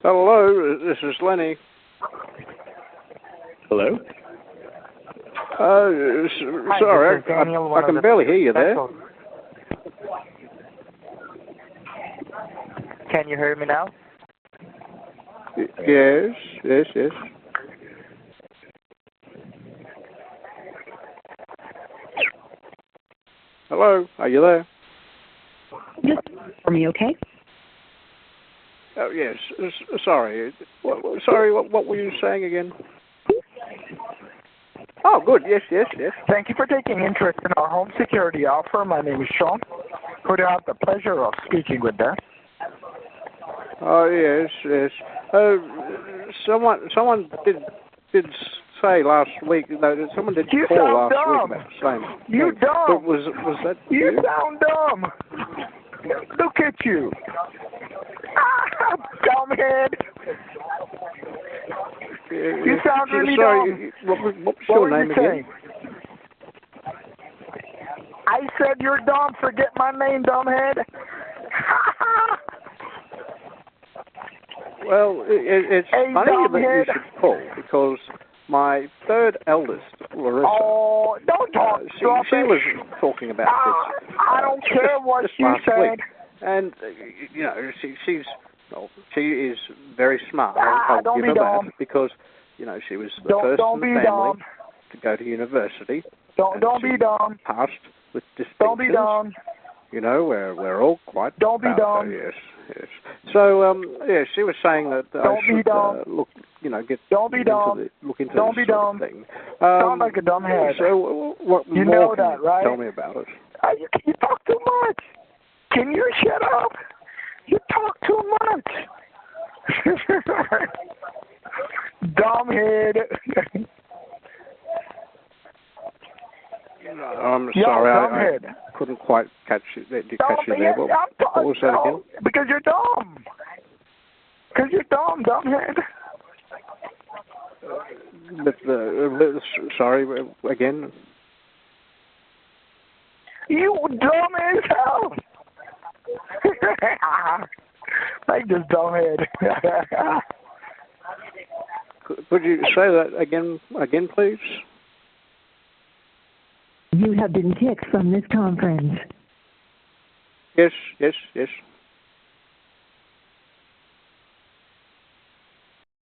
Hello, this is Lenny. Hello? Sorry, I can barely hear you there. Can you hear me now? Yes. Hello, are you there? Just for me, okay? Oh, yes. Sorry. What were you saying again? Oh, good. Yes. Thank you for taking interest in our home security offer. My name is Sean. Who do I have the pleasure of speaking with there? Oh, yes. Someone did say last week. No, someone did You call sound last dumb. week about the same. You thing. dumb. But was that You sound dumb. Look at you. Dumbhead. You sound really sorry, dumb. What was your name you again? saying? I said you're dumb. Forget my name, dumbhead. Well, it's funny that you should call because my third eldest, Larissa, don't talk. she was talking about this. I don't care what just you last said. Week. And she is very smart. I'll don't give be her dumb. that because she was the first in the family to go to university. Don't be dumb. Passed with distinctions. Don't be dumb. We're all quite Don't be proud of dumb. her, yes. So, she was saying that I should look into Don't this be sort dumb. of thing. Sound like a dumb head. So, what You more know can that, you right? tell me about it? You talk too much. Can you shut up? You talk too much. Dumbhead. I'm sorry, I couldn't quite catch you. Did you catch you there? What was that again? Because you're dumb. Because you're dumb, dumbhead. But sorry, again. You dumb as hell. Like this dumbhead. Could you say that again, please? You have been kicked from this conference. Yes.